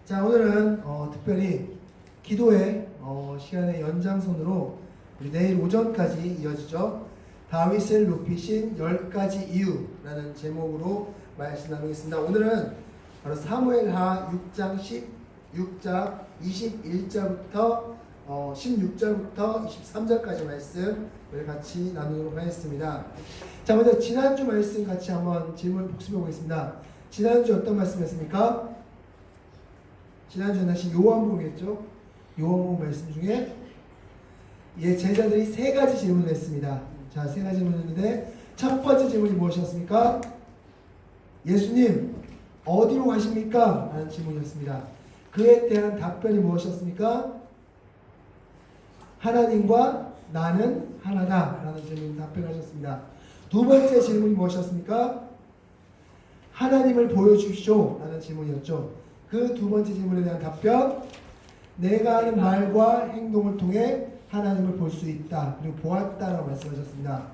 자, 오늘은 특별히 기도의 시간의 연장선으로 우리 내일 오전까지 이어지죠. 다윗을 높이신 10가지 이유라는 제목으로 말씀 나누겠습니다. 오늘은 바로 사무엘하 6장 16장 21절부터 16절부터 23절까지 말씀을 같이 나누도록 하겠습니다. 자, 먼저 지난주 말씀 같이 한번 질문 복습해 보겠습니다. 지난주 어떤 말씀이었습니까? 지난주에 다시 요한복음이었죠. 요한복음 말씀 중에 제자들이 세 가지 질문을 했습니다. 자, 세 가지 질문을 했는데 첫 번째 질문이 무엇이었습니까? 예수님 어디로 가십니까? 라는 질문이었습니다. 그에 대한 답변이 무엇이었습니까? 하나님과 나는 하나다 라는 질문 답변하셨습니다. 두 번째 질문이 무엇이었습니까? 하나님을 보여주십시오 라는 질문이었죠. 그 두 번째 질문에 대한 답변, 내가 하는 말과 행동을 통해 하나님을 볼 수 있다 그리고 보았다라고 말씀하셨습니다.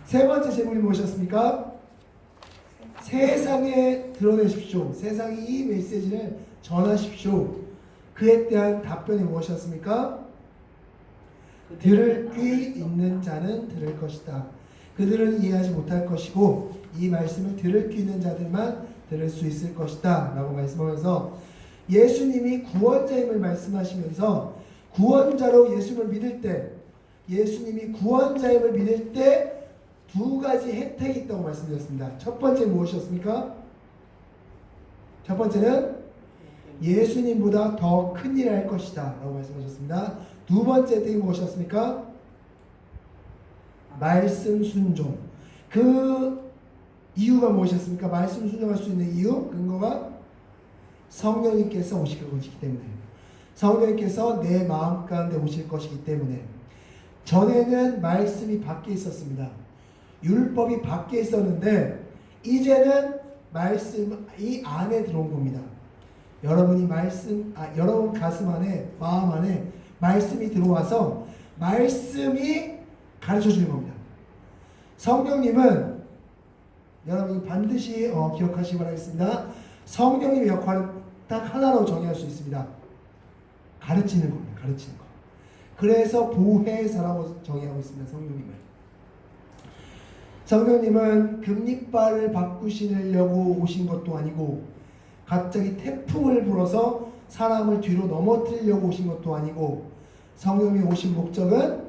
세 번째 질문이 무엇이었습니까? 세상에 드러내십시오. 세상에 이 메시지를 전하십시오. 그에 대한 답변이 무엇이었습니까? 들을 귀 있는 자는 들을 것이다. 그들은 이해하지 못할 것이고 이 말씀을 들을 귀 있는 자들만 들을 수 있을 것이다 라고 말씀하면서 예수님이 구원자임을 말씀하시면서 구원자로 예수님을 믿을 때, 예수님이 구원자임을 믿을 때 두 가지 혜택이 있다고 말씀드렸습니다. 첫 번째 무엇이었습니까? 첫 번째는 예수님보다 더 큰 일을 할 것이다 라고 말씀하셨습니다. 두 번째 혜택이 무엇이었습니까? 말씀 순종. 그 이유가 무엇이었습니까? 말씀 순종할 수 있는 이유, 근거가 성령님께서 오실 것이기 때문에, 성령님께서 내 마음 가운데 오실 것이기 때문에. 전에는 말씀이 밖에 있었습니다. 율법이 밖에 있었는데 이제는 말씀이 안에 들어온 겁니다. 여러분 가슴 안에, 마음 안에 말씀이 들어와서 말씀이 가르쳐 주는 겁니다. 성령님은 여러분이 반드시 기억하시기 바라겠습니다. 성령님의 역할은 딱 하나로 정의할 수 있습니다. 가르치는 겁니다. 가르치는 거. 그래서 보혜사라고 정의하고 있습니다. 성령님을. 성령님은 금리발을 바꾸시려고 오신 것도 아니고 갑자기 태풍을 불어서 사람을 뒤로 넘어뜨리려고 오신 것도 아니고 성령님이 오신 목적은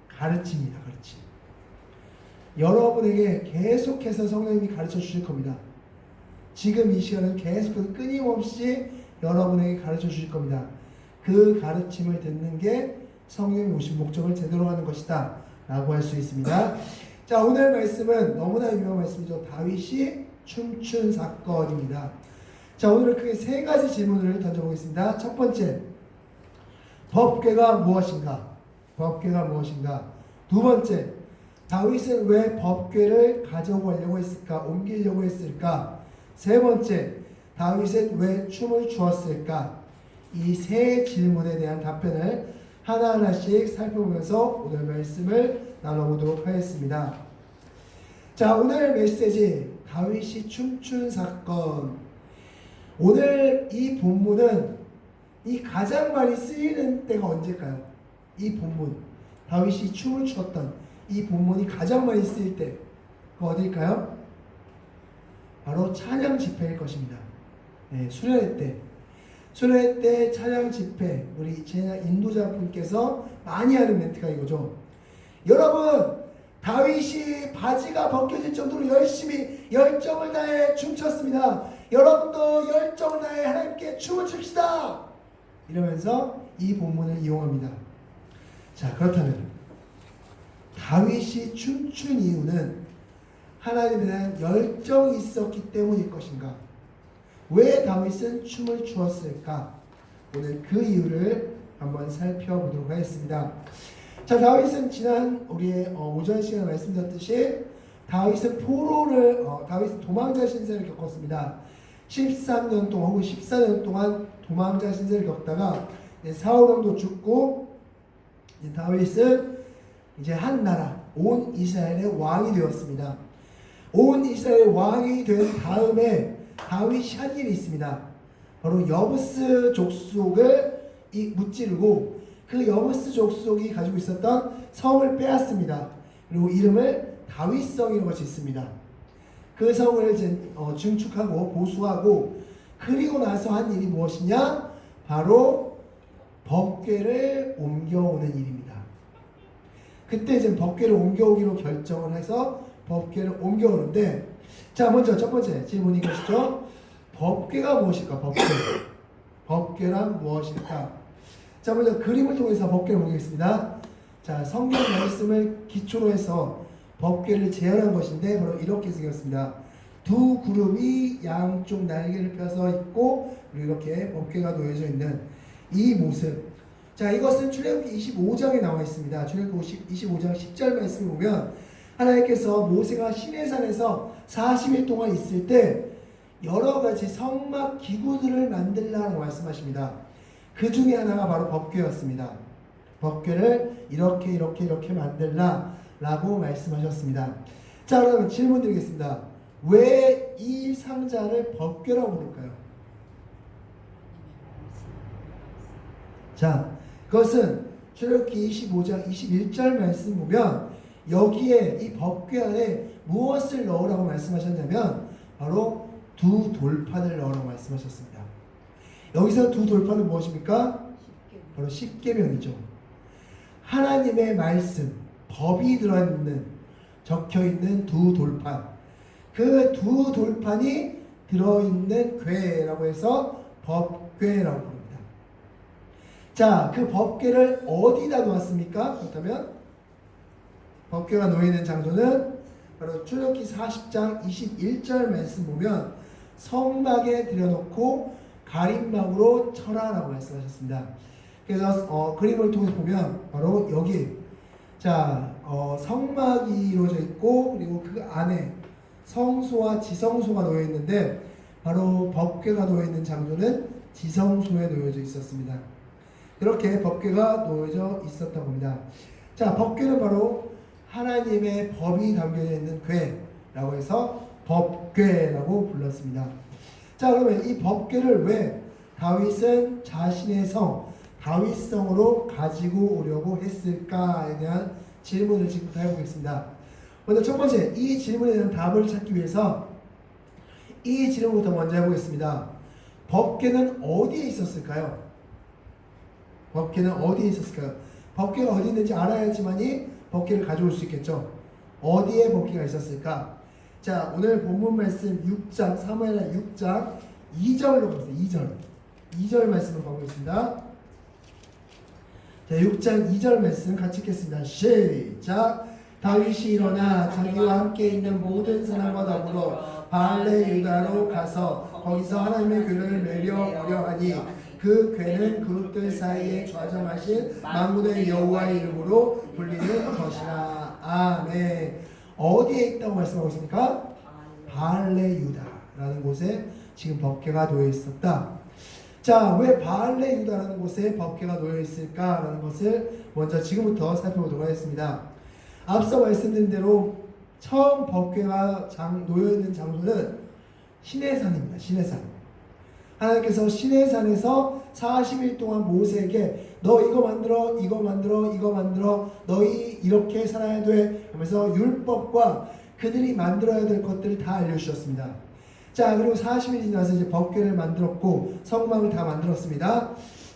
가르칩니다. 가르침. 여러분에게 계속해서 성령님이 가르쳐 주실 겁니다. 지금 이 시간은 계속해서 끊임없이 여러분에게 가르쳐 주실 겁니다. 그 가르침을 듣는 게 성령이 오신 목적을 제대로 하는 것이다 라고 할 수 있습니다. 자, 오늘 말씀은 너무나 유명한 말씀이죠. 다윗이 춤춘 사건입니다. 자, 오늘은 크게 세 가지 질문을 던져보겠습니다. 첫 번째, 법궤가 무엇인가? 법궤가 무엇인가? 두 번째, 다윗은 왜 법궤를 가져오려고 했을까? 옮기려고 했을까? 세 번째, 다윗은 왜 춤을 추었을까? 이 세 질문에 대한 답변을 하나하나씩 살펴보면서 오늘 말씀을 나눠보도록 하겠습니다. 자, 오늘 메시지 다윗이 춤춘 사건. 오늘 이 본문은 이 가장 많이 쓰이는 때가 언제일까요? 이 본문, 다윗이 춤을 추었던 이 본문이 가장 많이 쓰일 때, 그 어딜까요? 바로 찬양 집회일 것입니다. 네, 수련회 때. 수련회 때 찬양 집회, 우리 인도자분께서 많이 하는 멘트가 이거죠. 여러분, 다윗이 바지가 벗겨질 정도로 열심히 열정을 다해 춤췄습니다. 여러분도 열정을 다해 하나님께 춤을 춥시다. 이러면서 이 본문을 이용합니다. 자, 그렇다면 다윗이 춤춘 이유는 하나님에 대한 열정이 있었기 때문일 것인가? 왜 다윗은 춤을 추었을까? 오늘 그 이유를 한번 살펴보도록 하겠습니다. 자, 다윗은 지난 우리의 오전 시간에 말씀드렸듯이 다윗은 다윗은 도망자 신세를 겪었습니다. 13년 동안 혹은 14년 동안 도망자 신세를 겪다가 사울 왕도 죽고 다윗은 이제 한 나라 온 이스라엘의 왕이 되었습니다. 온 이스라엘 왕이 된 다음에 다윗이 한 일이 있습니다. 바로 여부스 족속을 무찌르고 그 여부스 족속이 가지고 있었던 성을 빼앗습니다. 그리고 이름을 다윗성이라고 짓습니다. 그 성을 증축하고 보수하고 그리고 나서 한 일이 무엇이냐? 바로 법궤를 옮겨오는 일입니다. 그때 이제 법궤를 옮겨오기로 결정을 해서 법궤를 옮겨오는데, 자, 먼저 첫 번째 질문이 것이죠. 법궤가 무엇일까? 법궤란 무엇일까? 자, 먼저 그림을 통해서 법궤를 보겠습니다. 자, 성경 말씀을 기초로 해서 법궤를 재현한 것인데 바로 이렇게 생겼습니다. 두 구름이 양쪽 날개를 펴서 있고 그리고 이렇게 법궤가 놓여져 있는 이 모습. 자, 이것은 출애굽기 25장에 나와 있습니다. 출애굽기 25장 10절 말씀을 보면 하나님께서 모세가 시내산에서 40일 동안 있을 때 여러 가지 성막 기구들을 만들라고 말씀하십니다. 그 중에 하나가 바로 법궤였습니다. 법궤를 이렇게 만들라 라고 말씀하셨습니다. 자, 그러면 질문 드리겠습니다. 왜 이 상자를 법궤라고 부를까요? 자, 그것은 출애굽기 25장 21절 말씀 보면 여기에 이 법궤 안에 무엇을 넣으라고 말씀하셨냐면 바로 두 돌판을 넣으라고 말씀하셨습니다. 여기서 두 돌판은 무엇입니까? 바로 십계명이죠. 하나님의 말씀, 법이 들어있는, 적혀있는 두 돌판, 그 두 돌판이 들어있는 궤라고 해서 법궤라고 부릅니다. 자, 그 법궤를 어디다 놓았습니까? 그렇다면 법궤가 놓이는 장소는 바로 출애굽기 40장 21절 말씀 보면 성막에 들여놓고 가림막으로 쳐라라고 말씀하셨습니다. 그래서 그림을 통해 보면 바로 여기, 자, 성막이 이루어져 있고 그리고 그 안에 성소와 지성소가 놓여 있는데 바로 법궤가 놓여 있는 장소는 지성소에 놓여져 있었습니다. 이렇게 법궤가 놓여져 있었다고 합니다. 자, 법궤는 바로 하나님의 법이 담겨져 있는 궤라고 해서 법궤라고 불렀습니다. 자, 그러면 이 법궤를 왜 다윗은 자신의 성 다윗성으로 가지고 오려고 했을까에 대한 질문을 지금부터 해보겠습니다. 먼저 첫 번째, 이 질문에 대한 답을 찾기 위해서 이 질문부터 먼저 해보겠습니다. 법궤는 어디에 있었을까요? 법궤는 어디에 있었을까요? 법궤가 어디 있는지 알아야지만이 법궤를 가져올 수 있겠죠. 어디에 법궤가 있었을까? 자, 오늘 본문 말씀 6장, 사무엘하 6장 2절로 보세요. 2절 말씀을 보겠습니다. 자, 6장 2절 말씀 같이 읽겠습니다. 시작. 다윗이 일어나 자기와 함께 있는 모든 사람과 더불어 바알레 유다로 가서 거기서 하나님의 궤를 매려오려 하니 그 궤는 그룹들 사이에 좌정하신 만군의 여호와의 이름으로 불리는 것이라. 아멘. 어디에 있다고 말씀하고 있습니까? 바알레 유다라는 곳에 지금 법궤가 놓여 있었다. 자, 왜 바알레 유다라는 곳에 법궤가 놓여 있을까라는 것을 먼저 지금부터 살펴보도록 하겠습니다. 앞서 말씀드린 대로 처음 법궤가 놓여 있는 장소는 시내산입니다. 시내산. 하나님께서 시내산에서 40일 동안 모세에게 너 이거 만들어, 이거 만들어, 이거 만들어, 너희 이렇게 살아야 돼 하면서 율법과 그들이 만들어야 될 것들을 다 알려주셨습니다. 자, 그리고 40일이 지나서 이제 법궤를 만들었고 성막을 다 만들었습니다.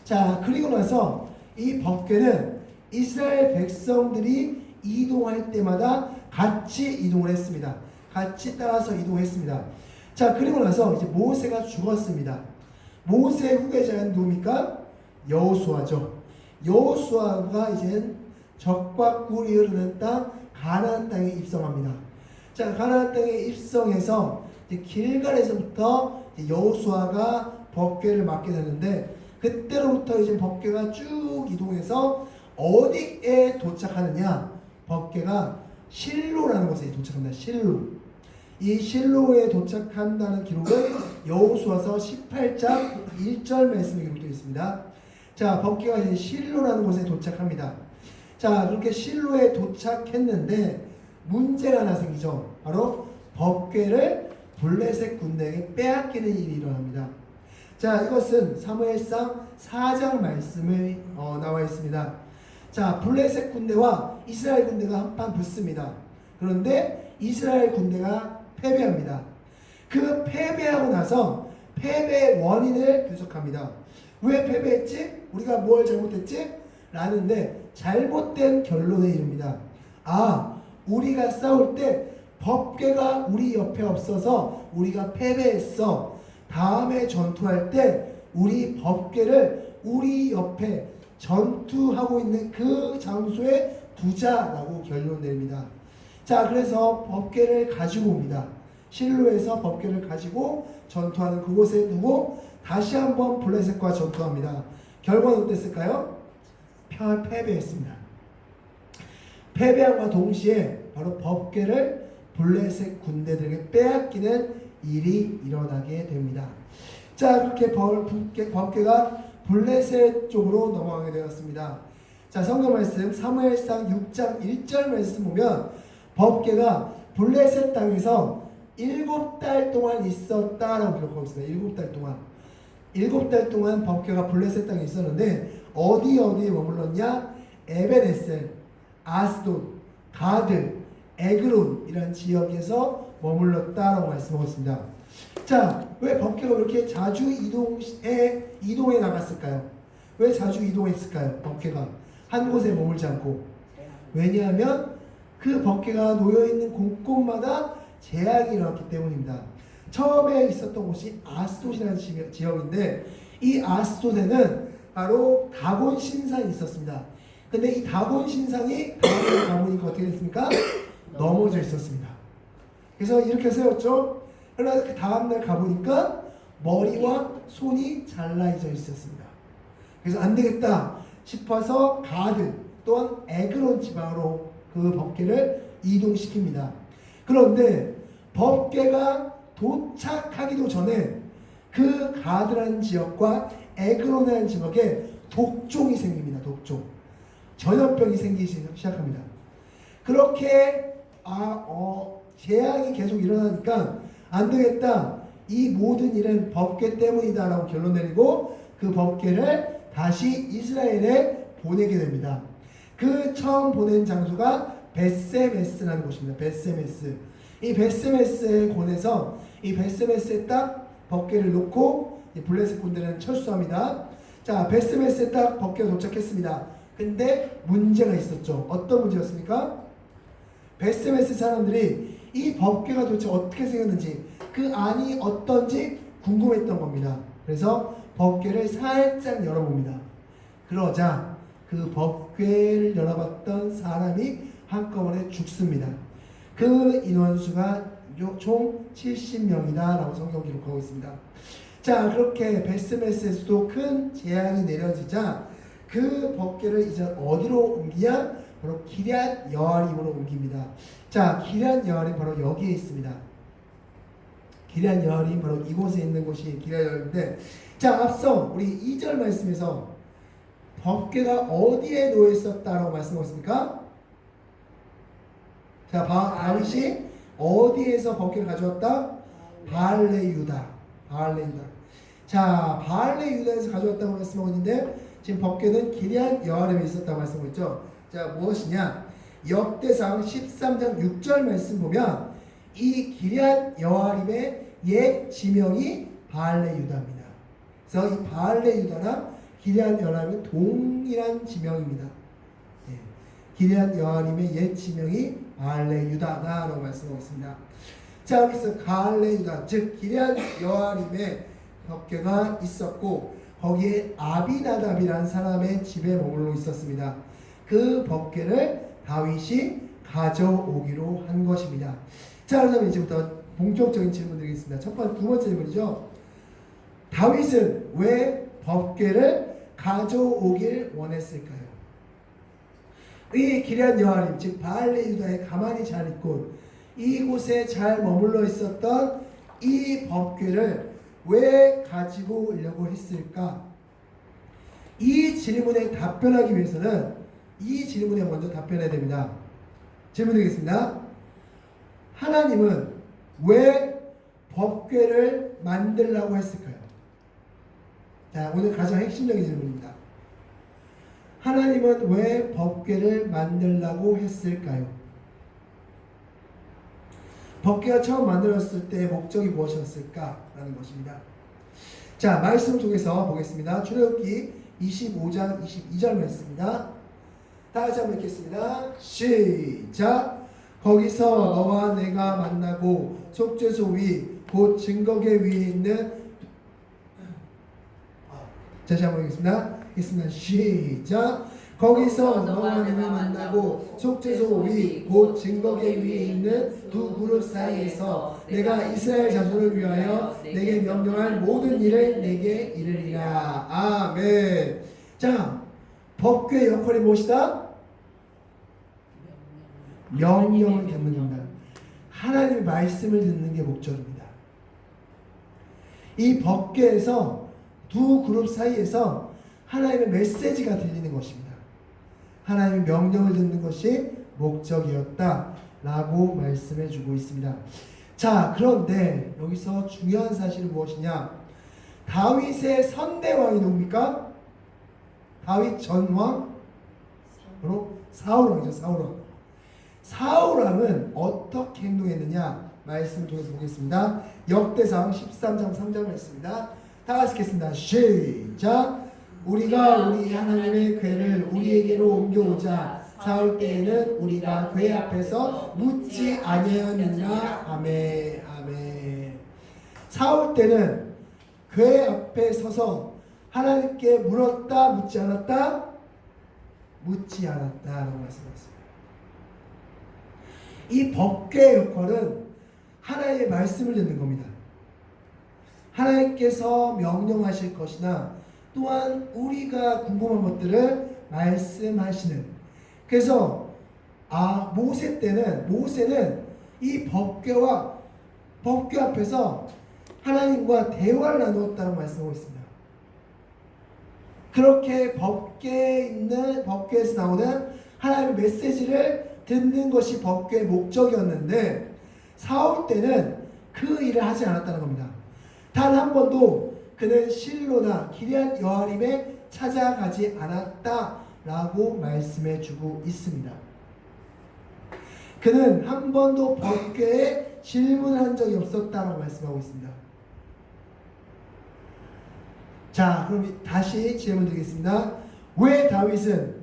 자, 그리고 나서 이 법궤는 이스라엘 백성들이 이동할 때마다 같이 이동을 했습니다. 같이 따라서 이동했습니다. 자, 그리고 나서 이제 모세가 죽었습니다. 모세 후계자는 누굽니까? 여호수아죠. 여호수아가 이제 적과 꿀이 흐르는 땅 가나안 땅에 입성합니다. 자, 가나안 땅에 입성해서 이제 길갈에서부터 여호수아가 법궤를 맡게 되는데 그때로부터 이제 법궤가 쭉 이동해서 어디에 도착하느냐? 법궤가 실로라는 곳에 도착합니다. 실로. 이 실로에 도착한다는 기록은 여호수아서 18장 1절 말씀에 기록되어 있습니다. 자, 법궤가 이제 실로라는 곳에 도착합니다. 자, 그렇게 실로에 도착했는데 문제가 하나 생기죠. 바로 법궤를 블레셋 군대에게 빼앗기는 일이 일어납니다. 자, 이것은 사무엘상 4장 말씀에 나와 있습니다. 자, 블레셋 군대와 이스라엘 군대가 한판 붙습니다. 그런데 이스라엘 군대가 패배합니다. 그 패배하고 나서 패배의 원인을 분석합니다. 왜 패배했지? 우리가 뭘 잘못했지? 라는데 잘못된 결론에 이릅니다. 아, 우리가 싸울 때 법궤가 우리 옆에 없어서 우리가 패배했어. 다음에 전투할 때 우리 법궤를 우리 옆에 전투하고 있는 그 장소에 두자라고 결론 내립니다. 자, 그래서 법궤를 가지고 옵니다. 실로에서 법궤를 가지고 전투하는 그곳에 두고 다시 한번 블레셋과 전투합니다. 결과는 어땠을까요? 패배했습니다. 패배함과 동시에 바로 법궤를 블레셋 군대들에게 빼앗기는 일이 일어나게 됩니다. 자, 그렇게 법궤가 블레셋 쪽으로 넘어가게 되었습니다. 자, 성경 말씀 사무엘상 6장 1절 말씀 보면 법궤가 블레셋 땅에서 7달 동안 있었다라고 기록하고 있습니다. 7달 동안. 7달 동안 법궤가 블레셋 땅에 있었는데 어디에 머물렀냐? 에베네셀, 아스돗, 가드, 에그론이라는 지역에서 머물렀다라고 말씀하고 있습니다. 자, 왜 법궤가 그렇게 자주 이동해 나갔을까요? 왜 자주 이동했을까요? 법궤가 한 곳에 머물지 않고. 왜냐하면 그 법궤가 놓여있는 곳곳마다 재앙이 일어났기 때문입니다. 처음에 있었던 곳이 아스돗이라는 지역인데 이 아스돗에는 바로 다곤 신상이 있었습니다. 근데 이 다곤 신상이 다음에 가보니까 어떻게 됐습니까? 넘어져 있었습니다. 그래서 이렇게 세웠죠. 그러나 그 다음날 가보니까 머리와 손이 잘라져 있었습니다. 그래서 안 되겠다 싶어서 가드 또한 에그론 지방으로 그 법궤를 이동시킵니다. 그런데 법궤가 도착하기도 전에 그 가드라는 지역과 에그론이라는 지역에 독종이 생깁니다. 독종. 전염병이 생기기 시작합니다. 그렇게 재앙이 계속 일어나니까 안 되겠다. 이 모든 일은 법궤 때문이다 라고 결론 내리고 그 법궤를 다시 이스라엘에 보내게 됩니다. 그 처음 보낸 장소가 벳세메스라는 곳입니다. 벳세메스. 이 벳세메스에 보내서 이 벳세메스에 딱 법궤를 놓고 블레셋 군대는 철수합니다. 자, 벳세메스에 딱 법궤가 도착했습니다. 근데 문제가 있었죠. 어떤 문제였습니까? 벳세메스 사람들이 이 법궤가 도대체 어떻게 생겼는지 그 안이 어떤지 궁금했던 겁니다. 그래서 법궤를 살짝 열어봅니다. 그러자 그 법궤를 열어봤던 사람이 한꺼번에 죽습니다. 그 인원수가 총 70명이다 라고 성경 기록하고 있습니다. 자, 그렇게 벳세메스에서도 큰 재앙이 내려지자 그 법궤를 이제 어디로 옮기냐? 바로 기럇 여아림으로 옮깁니다. 자, 기럇 여아림 바로 여기에 있습니다. 기럇 여아림 바로 이곳에 있는 곳이 기럇 여아림인데, 자, 앞서 우리 2절 말씀에서 법궤가 어디에 놓여 있었다라고 말씀하셨습니까? 자, 다윗이 어디에서 법궤를 가져왔다? 바알레 유다. 자, 바알레 유다에서 가져왔다고 말씀하고 있는데 지금 법궤는 기럇 여아림에 있었다고 말씀하고 있죠. 자, 무엇이냐? 역대상 13장 6절 말씀 보면 이 기럇 여아림의 옛 지명이 바알레 유다입니다. 그래서 이 바알레 유다나 기럇 여아림은 동일한 지명입니다. 기럇 여아림의 옛 지명이 바알레 유다다라고 말씀하고 있습니다. 자, 그래서 바알레 유다, 즉 기럇 여아림의 법궤가 있었고 거기에 아비나답이라는 사람의 집에 머물러 있었습니다. 그 법궤를 다윗이 가져오기로 한 것입니다. 자, 그러면 이제부터 본격적인 질문 드리겠습니다. 두 번째 질문이죠. 다윗은 왜 법궤를 가져오길 원했을까요? 이 기럇 여아림, 즉 바알레 유다에 가만히 잘 있고 이곳에 잘 머물러 있었던 이 법궤를 왜 가지고 오려고 했을까? 이 질문에 답변하기 위해서는 이 질문에 먼저 답변해야 됩니다. 질문 드리겠습니다. 하나님은 왜 법궤를 만들라고 했을까요? 자, 오늘 가장 핵심적인 질문입니다. 하나님은 왜 법궤를 만들라고 했을까요? 법궤가 처음 만들었을 때 목적이 무엇이었을까라는 것입니다. 자, 말씀 속에서 보겠습니다. 출애굽기 25장 22절 말씀입니다. 다 같이 한번 읽겠습니다. 시작. 거기서 너와 내가 만나고 속죄소 위 곧 증거궤 위에 있는 다시 한번 읽겠습니다. 읽겠습니다. 시작. 거기서 너와 내가 만나고 속죄소 위 곧 증거궤 위에 있는 두 그룹 사이에서 내가 이스라엘 자손을 위하여 내게 명령할 모든 일을 내게 이르리라. 아멘. 자, 법궤의 역할이 무엇이다? 명령을 듣는 겁니다. 하나님의 말씀을 듣는 게 목적입니다. 이 법궤에서 두 그룹 사이에서 하나님의 메시지가 들리는 것입니다. 하나님의 명령을 듣는 것이 목적이었다라고 말씀해 주고 있습니다. 자, 그런데 여기서 중요한 사실은 무엇이냐? 다윗의 선대왕이 누굽니까? 다윗 전왕? 바로 사울왕이죠. 사울왕. 사울왕은 어떻게 행동했느냐? 말씀을 통해서 보겠습니다. 역대상 13장 3절 말씀입니다. 다 같이 읽겠습니다. 시작. 우리가 우리 하나님의 궤를 우리에게로 옮겨오자 사울 때에는 우리가 궤 앞에서 묻지 아니하였느냐. 아멘. 아멘. 사울 때는 궤 앞에 서서 하나님께 물었다 묻지 않았다? 묻지 않았다라고 말씀하셨습니다. 이 법궤의 역할은 하나님의 말씀을 듣는 겁니다. 하나님께서 명령하실 것이나 또한 우리가 궁금한 것들을 말씀하시는. 그래서 모세는 이 법궤와 법궤 앞에서 하나님과 대화를 나누었다고 말씀하고 있습니다. 그렇게 법궤에서 나오는 하나님의 메시지를 듣는 것이 법궤의 목적이었는데 사울 때는 그 일을 하지 않았다는 겁니다. 단 한 번도 그는 실로나 기럇 여아림에 찾아가지 않았다라고 말씀해 주고 있습니다. 그는 한 번도 법궤에 질문한 적이 없었다라고 말씀하고 있습니다. 자, 그럼 다시 질문 드리겠습니다. 왜 다윗은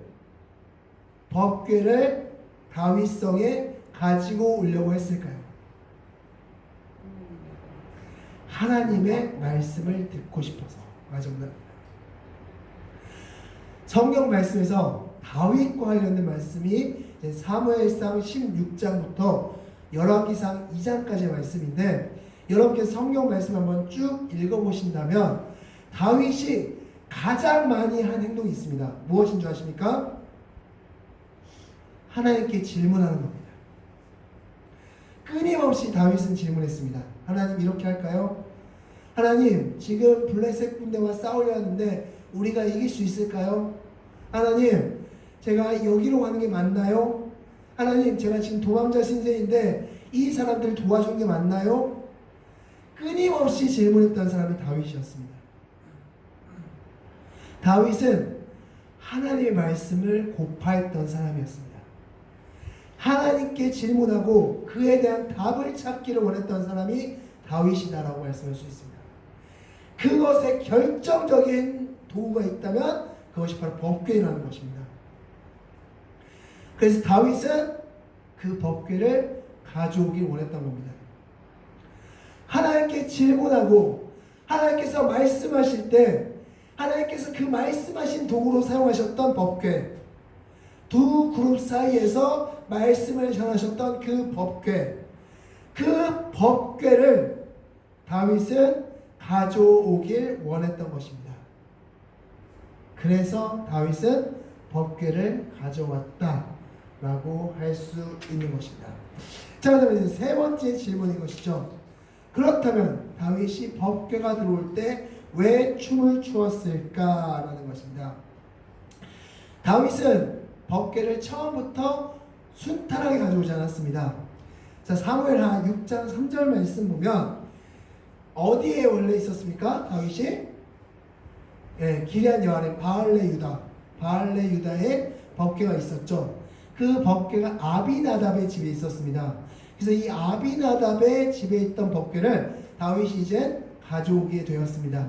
법궤를 다윗성에 가지고 오려고 했을까요? 하나님의 말씀을 듣고 싶어서. 맞습니다. 성경 말씀에서 다윗과 관련된 말씀이 사무엘상 16장부터 열왕기상 2장까지의 말씀인데, 여러분께서 성경 말씀 한번 쭉 읽어보신다면 다윗이 가장 많이 한 행동이 있습니다. 무엇인 줄 아십니까? 하나님께 질문하는 겁니다. 끊임없이 다윗은 질문했습니다. 하나님, 이렇게 할까요? 하나님, 지금 블레셋 군대와 싸우려 하는데 우리가 이길 수 있을까요? 하나님, 제가 여기로 가는 게 맞나요? 하나님, 제가 지금 도망자 신세인데 이 사람들을 도와주는 게 맞나요? 끊임없이 질문했던 사람이 다윗이었습니다. 다윗은 하나님의 말씀을 고파했던 사람이었습니다. 하나님께 질문하고 그에 대한 답을 찾기를 원했던 사람이 다윗이다라고 말씀할 수 있습니다. 그것에 결정적인 도구가 있다면 그것이 바로 법궤라는 것입니다. 그래서 다윗은 그 법궤를 가져오길 원했던 겁니다. 하나님께 질문하고 하나님께서 말씀하실 때 하나님께서 그 말씀하신 도구로 사용하셨던 법궤, 두 그룹 사이에서 말씀을 전하셨던 그 법궤, 그 법궤를 다윗은 가져오길 원했던 것입니다. 그래서 다윗은 법궤를 가져왔다라고 할 수 있는 것입니다. 자, 그다음에 이제 세 번째 질문인 것이죠. 그렇다면 다윗이 법궤가 들어올 때 왜 춤을 추었을까라는 것입니다. 다윗은 법궤를 처음부터 순탄하게 가져오지 않았습니다. 자, 사무엘하 6장 3절 말씀 보면 어디에 원래 있었습니까? 다윗이 기럇 여아림 바알레 유다의 법궤가 있었죠. 그 법궤가 아비나답의 집에 있었습니다. 그래서 이 아비나답의 집에 있던 법궤를 다윗이 이제 가져오게 되었습니다.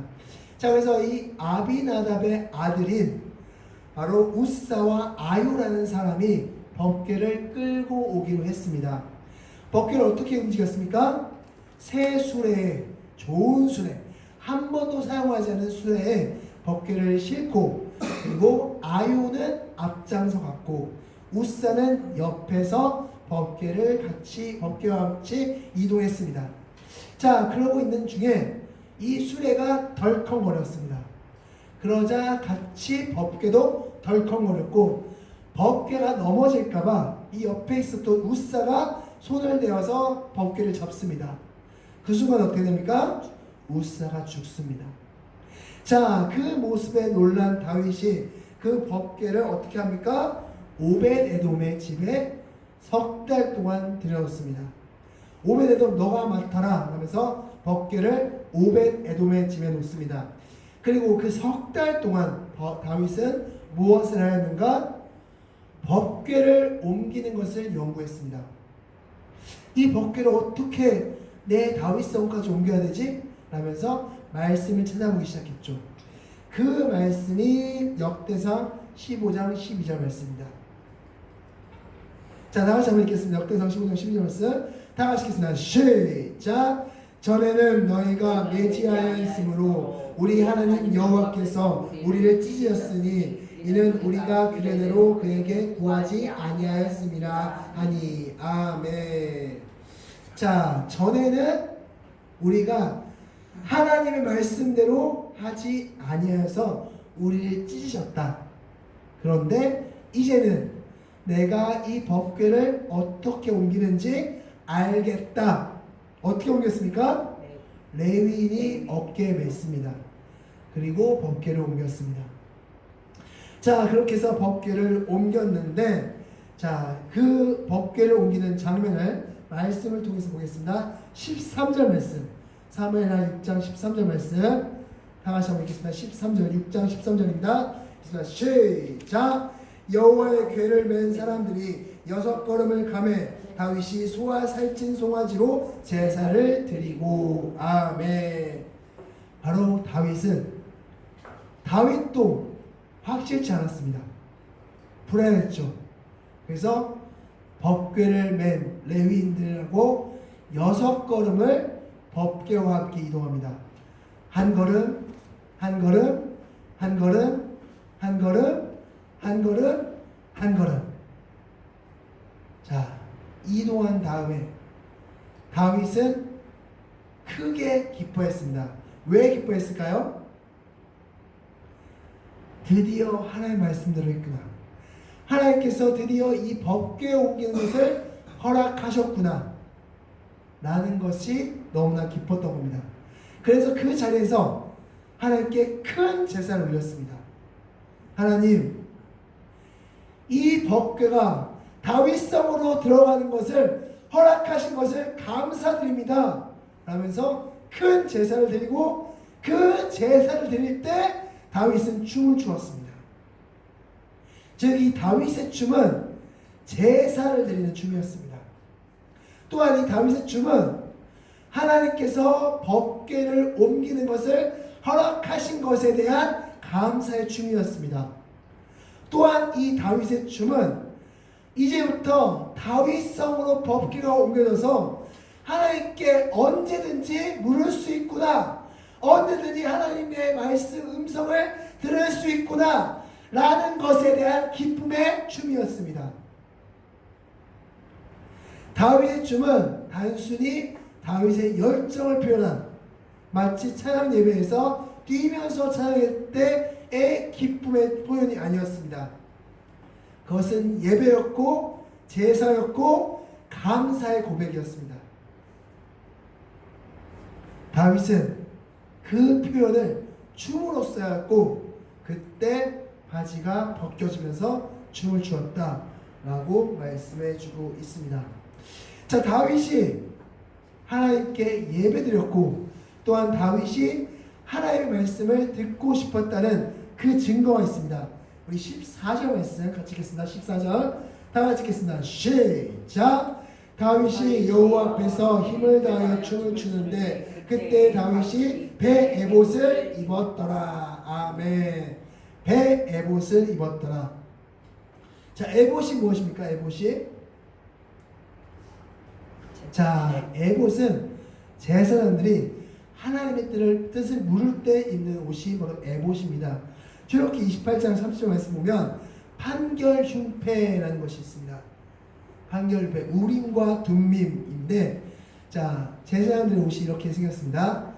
자, 그래서 이 아비나답의 아들인 바로 우사와 아유라는 사람이 법궤를 끌고 오기로 했습니다. 법궤를 어떻게 움직였습니까? 새 수레에, 좋은 수레, 한 번도 사용하지 않은 수레에 법궤를 싣고, 그리고 아유는 앞장서 갔고 우사는 옆에서 법궤와 같이 이동했습니다. 자, 그러고 있는 중에 이 수레가 덜컹거렸습니다. 그러자 같이 법궤도 덜컹거렸고, 법궤가 넘어질까봐 이 옆에 있었던 우사가 손을 내어서 법궤를 잡습니다. 그 순간 어떻게 됩니까? 우사가 죽습니다. 자, 그 모습에 놀란 다윗이 그 법궤를 어떻게 합니까? 오벳에돔의 집에 석 달 동안 들여놓습니다. 오벳에돔 너가 맡아라 하면서 법궤를 오벳에돔의 집에 놓습니다. 그리고 그 석 달 동안 다윗은 무엇을 하였는가? 법궤를 옮기는 것을 연구했습니다. 이 법궤를 어떻게 내 다윗성까지 옮겨야 되지? 라면서 말씀을 찾아보기 시작했죠. 그 말씀이 역대상 15장 12절 말씀입니다. 자, 다같이 한번 읽겠습니다. 역대상 15장 12절 말씀 다 같이 읽겠습니다. 시작! 전에는 너희가 매지하여 있으므로 우리 하나님 여호와께서 우리를 찢으셨으니 이는 우리가 그대로 그에게 구하지 아니하였음이라 하니. 아멘. 자, 전에는 우리가 하나님의 말씀대로 하지 아니하여서 우리를 찢으셨다. 그런데 이제는 내가 이 법궤를 어떻게 옮기는지 알겠다. 어떻게 옮겼습니까? 레위인이 어깨에 맸습니다. 그리고 법궤를 옮겼습니다. 자, 그렇게 해서 법궤를 옮겼는데, 자, 그 법궤를 옮기는 장면을 말씀을 통해서 보겠습니다. 13절 말씀, 사무엘하 6장 13절 말씀 다 같이 한번 읽겠습니다. 13절, 6장 13절입니다. 시작! 여호와의 궤를 맨 사람들이 6걸음을 가매 다윗이 소와 살찐 송아지로 제사를 드리고. 아멘. 바로 다윗도 확실치 않았습니다. 불안했죠. 그래서 법궤를 맨 레위인들하고 6걸음을 법궤와 함께 이동합니다. 한 걸음, 한 걸음, 한 걸음, 한 걸음, 한 걸음, 한 걸음. 자, 이동한 다음에 다윗은 크게 기뻐했습니다. 왜 기뻐했을까요? 드디어 하나님의 말씀대로 했구나. 하나님께서 드디어 이 법궤에 옮기는 것을 허락하셨구나 라는 것이 너무나 기뻤던 겁니다. 그래서 그 자리에서 하나님께 큰 제사를 올렸습니다. 하나님, 이 법궤가 다윗성으로 들어가는 것을 허락하신 것을 감사드립니다 라면서 큰 제사를 드리고, 그 제사를 드릴 때 다윗은 춤을 추었습니다. 즉, 이 다윗의 춤은 제사를 드리는 춤이었습니다. 또한 이 다윗의 춤은 하나님께서 법궤를 옮기는 것을 허락하신 것에 대한 감사의 춤이었습니다. 또한 이 다윗의 춤은 이제부터 다윗성으로 법궤가 옮겨져서 하나님께 언제든지 물을 수 있구나, 언제든지 하나님의 말씀 음성을 들을 수 있구나 라는 것에 대한 기쁨의 춤이었습니다. 다윗의 춤은 단순히 다윗의 열정을 표현한, 마치 찬양 예배에서 뛰면서 찬양할 때의 기쁨의 표현이 아니었습니다. 그것은 예배였고 제사였고 감사의 고백이었습니다. 다윗은 그 표현을 춤으로 써였고, 그때 바지가 벗겨지면서 춤을 추었다 라고 말씀해 주고 있습니다. 자, 다윗이 하나님께 예배드렸고, 또한 다윗이 하나님의 말씀을 듣고 싶었다는 그 증거가 있습니다. 우리 14절 말씀 같이 읽겠습니다. 14절 다 같이 읽겠습니다. 시작. 다윗이 여호와 앞에서 힘을 다하여 춤을 추는데 그때 다윗이 배 에봇을 입었더라. 아멘. 배 에봇을 입었더라. 자, 에봇이 무엇입니까? 에봇이? 자, 에봇은 제사장들이 하나님의 뜻을 물을 때 입는 옷이 바로 에봇입니다. 출애굽기 28장 30절 말씀 보면 판결흉패라는 것이 있습니다. 판결흉패, 우림과 둠밈인데, 자, 제사장들의 옷이 이렇게 생겼습니다.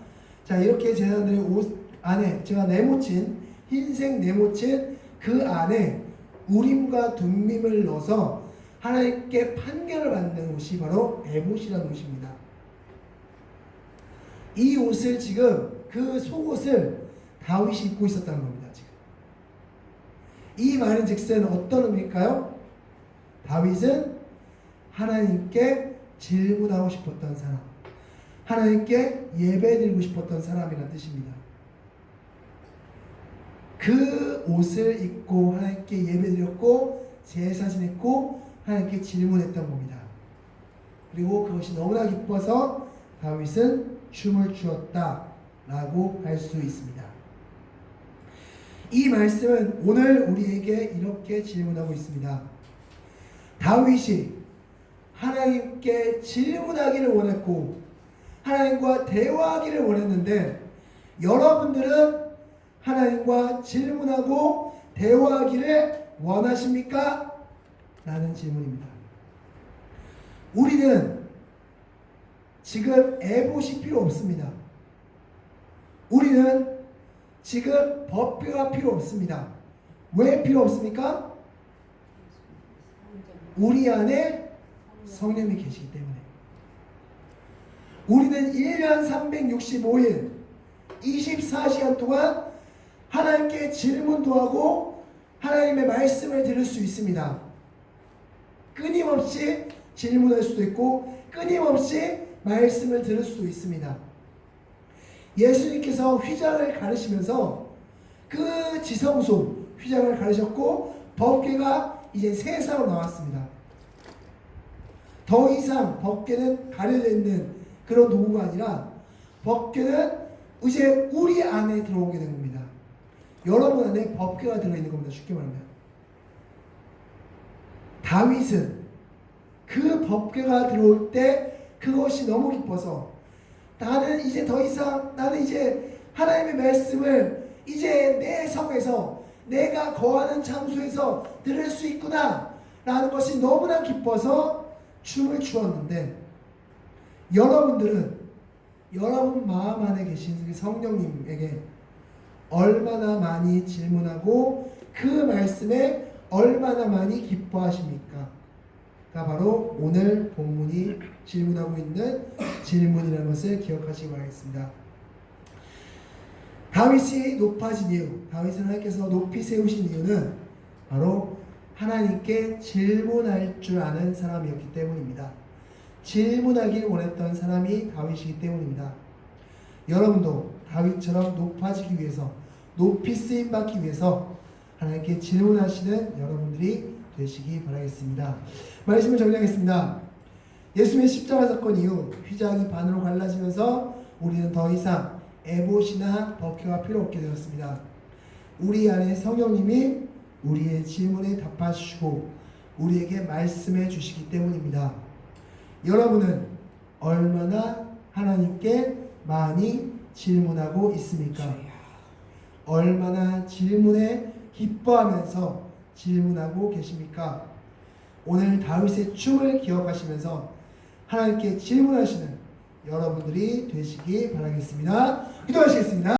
자, 이렇게 제사장들의 옷 안에 제가 네모친 흰색 네모친 그 안에 우림과 둠밈을 넣어서 하나님께 판결을 받는 옷이 바로 에봇이라는 옷입니다. 이 옷을 지금 그 속옷을 다윗이 입고 있었다는 겁니다. 지금 이 말은 즉슨 어떤 의미일까요? 다윗은 하나님께 질문하고 싶었던 사람, 하나님께 예배드리고 싶었던 사람이라는 뜻입니다. 그 옷을 입고 하나님께 예배드렸고 제사 지냈고 하나님께 질문했던 겁니다. 그리고 그것이 너무나 기뻐서 다윗은 춤을 추었다라고 할 수 있습니다. 이 말씀은 오늘 우리에게 이렇게 질문하고 있습니다. 다윗이 하나님께 질문하기를 원했고 하나님과 대화하기를 원했는데 여러분들은 하나님과 질문하고 대화하기를 원하십니까? 라는 질문입니다. 우리는 지금 에봇이 필요 없습니다. 우리는 지금 법궤가 필요 없습니다. 왜 필요 없습니까? 우리 안에 성령이 계시기 때문에. 우리는 1년 365일 24시간 동안 하나님께 질문도 하고 하나님의 말씀을 들을 수 있습니다. 끊임없이 질문할 수도 있고 끊임없이 말씀을 들을 수도 있습니다. 예수님께서 휘장을 가르치면서 그 지성소 휘장을 가르쳤고 법궤가 이제 세상으로 나왔습니다. 더 이상 법궤는 가려져 있는 그런 도구가 아니라 법궤는 이제 우리 안에 들어오게 된 겁니다. 여러분 안에 법궤가 들어있는 겁니다. 쉽게 말하면 다윗은 그 법궤가 들어올 때 그것이 너무 기뻐서 나는 이제 더 이상 나는 이제 하나님의 말씀을 이제 내 성에서 내가 거하는 장소에서 들을 수 있구나 라는 것이 너무나 기뻐서 춤을 추었는데 여러분들은 여러분 마음 안에 계신 성령님에게 얼마나 많이 질문하고 그 말씀에 얼마나 많이 기뻐하십니까? 가 바로 오늘 본문이 질문하고 있는 질문이라는 것을 기억하시기 바라겠습니다. 다윗이 높아진 이유, 다윗을 하나님께서 높이 세우신 이유는 바로 하나님께 질문할 줄 아는 사람이었기 때문입니다. 질문하길 원했던 사람이 다윗이기 때문입니다. 여러분도 다윗처럼 높아지기 위해서, 높이 쓰임받기 위해서 하나님께 질문하시는 여러분들이 되시기 바라겠습니다. 말씀을 정리하겠습니다. 예수님의 십자가 사건 이후 휘장이 반으로 갈라지면서 우리는 더 이상 에봇이나 법궤가 필요 없게 되었습니다. 우리 안에 성령님이 우리의 질문에 답하시고 우리에게 말씀해 주시기 때문입니다. 여러분은 얼마나 하나님께 많이 질문하고 있습니까? 얼마나 질문에 기뻐하면서 질문하고 계십니까? 오늘 다윗의 춤을 기억하시면서 하나님께 질문하시는 여러분들이 되시기 바라겠습니다. 기도하시겠습니다.